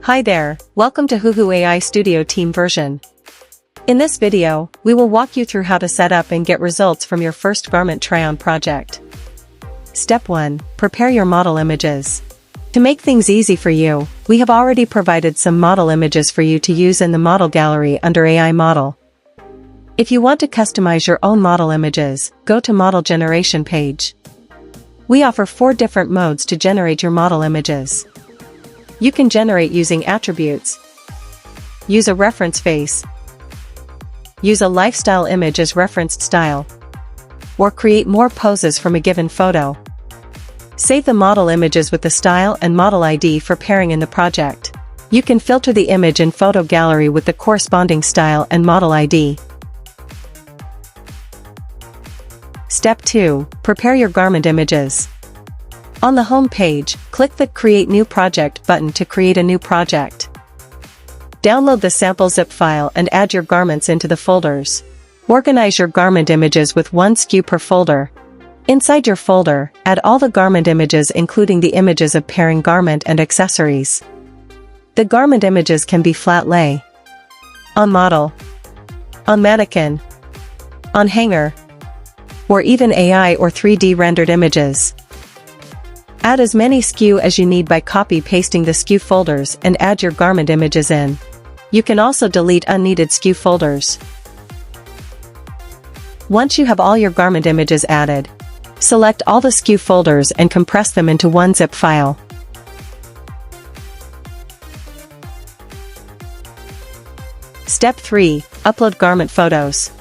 Hi there, welcome to Huhu AI Studio Team version. In this video, we will walk you through how to set up and get results from your first garment try-on project. Step 1. Prepare your model images. To make things easy for you, we have already provided some model images for you to use in the model gallery under AI Model. If you want to customize your own model images, go to Model Generation page. We offer 4 different modes to generate your model images. You can generate using attributes, use a reference face, use a lifestyle image as referenced style, or create more poses from a given photo. Save the model images with the style and model ID for pairing in the project. You can filter the image in Photo Gallery with the corresponding style and model ID. Step 2. Prepare your garment images. On the home page, click the Create New Project button to create a new project. Download the sample zip file and add your garments into the folders. Organize your garment images with one SKU per folder. Inside your folder, add all the garment images including the images of pairing garment and accessories. The garment images can be flat lay, on model, on mannequin, on hanger, or even AI or 3D rendered images. Add as many SKU as you need by copy-pasting the SKU folders and add your garment images in. You can also delete unneeded SKU folders. Once you have all your garment images added, select all the SKU folders and compress them into one zip file. Step 3. Upload garment photos.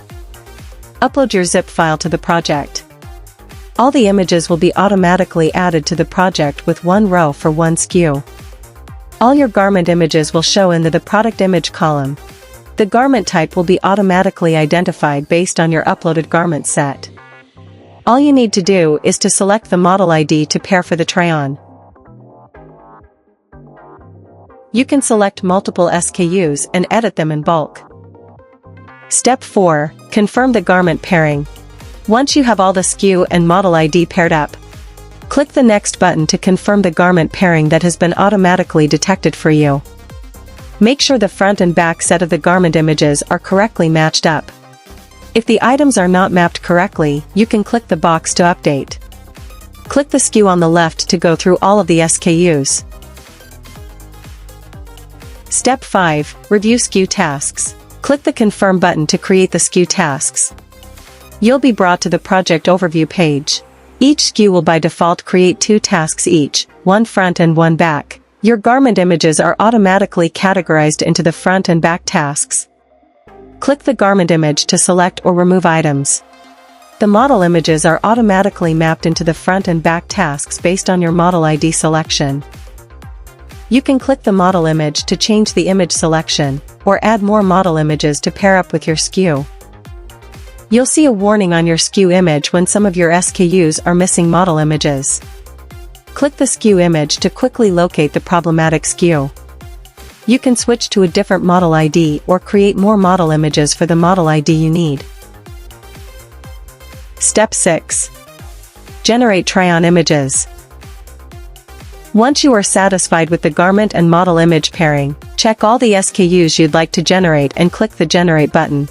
Upload your zip file to the project. All the images will be automatically added to the project with one row for one SKU. All your garment images will show in the product image column. The garment type will be automatically identified based on your uploaded garment set. All you need to do is to select the model ID to pair for the try-on. You can select multiple SKUs and edit them in bulk. Step 4. Confirm the garment pairing. Once you have all the SKU and model ID paired up, click the Next button to confirm the garment pairing that has been automatically detected for you. Make sure the front and back set of the garment images are correctly matched up. If the items are not mapped correctly, you can click the box to update. Click the SKU on the left to go through all of the SKUs. Step 5. Review SKU tasks. Click the Confirm button to create the SKU tasks. You'll be brought to the project overview page. Each SKU will by default create 2 tasks each, one front and one back. Your garment images are automatically categorized into the front and back tasks. Click the garment image to select or remove items. The model images are automatically mapped into the front and back tasks based on your model ID selection. You can click the model image to change the image selection, or add more model images to pair up with your SKU. You'll see a warning on your SKU image when some of your SKUs are missing model images. Click the SKU image to quickly locate the problematic SKU. You can switch to a different model ID or create more model images for the model ID you need. Step 6. Generate try-on images. Once you are satisfied with the garment and model image pairing, check all the SKUs you'd like to generate and click the Generate button.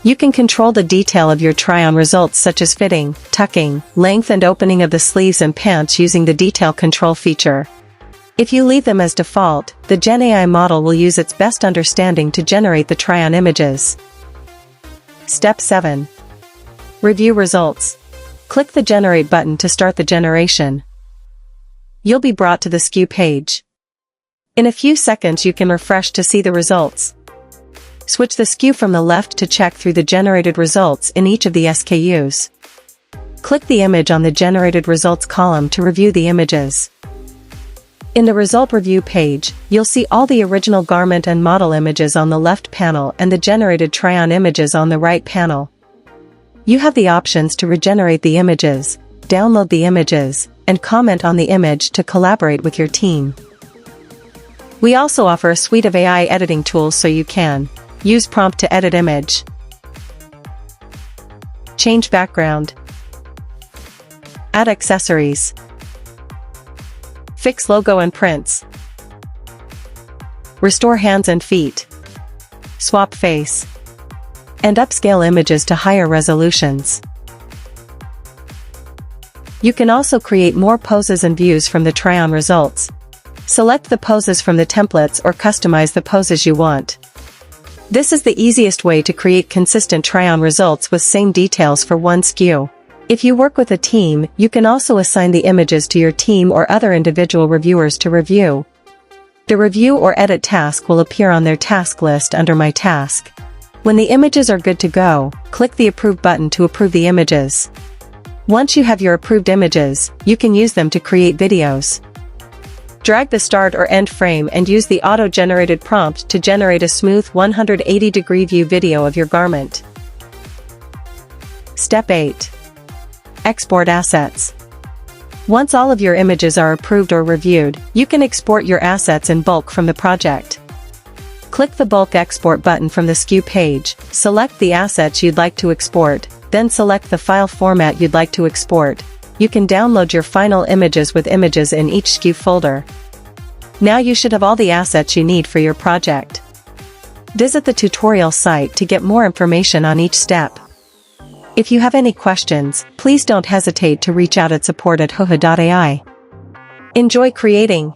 You can control the detail of your try-on results such as fitting, tucking, length and opening of the sleeves and pants using the Detail Control feature. If you leave them as default, the Gen AI model will use its best understanding to generate the try-on images. Step 7. Review results. Click the Generate button to start the generation. You'll be brought to the SKU page. In a few seconds you can refresh to see the results. Switch the SKU from the left to check through the generated results in each of the SKUs. Click the image on the generated results column to review the images. In the result review page, you'll see all the original garment and model images on the left panel and the generated try-on images on the right panel. You have the options to regenerate the images, download the images, and comment on the image to collaborate with your team. We also offer a suite of AI editing tools so you can use prompt to edit image, change background, add accessories, fix logo and prints, restore hands and feet, swap face, and upscale images to higher resolutions. You can also create more poses and views from the try-on results. Select the poses from the templates or customize the poses you want. This is the easiest way to create consistent try-on results with same details for one SKU. If you work with a team, you can also assign the images to your team or other individual reviewers to review. The review or edit task will appear on their task list under My Task. When the images are good to go, click the Approve button to approve the images. Once you have your approved images, you can use them to create videos. Drag the start or end frame and use the auto-generated prompt to generate a smooth 180-degree view video of your garment. Step 8. Export assets. Once all of your images are approved or reviewed, you can export your assets in bulk from the project. Click the Bulk Export button from the SKU page, select the assets you'd like to export, then select the file format you'd like to export. You can download your final images with images in each SKU folder. Now you should have all the assets you need for your project. Visit the tutorial site to get more information on each step. If you have any questions, please don't hesitate to reach out at support@hoha.ai. Enjoy creating.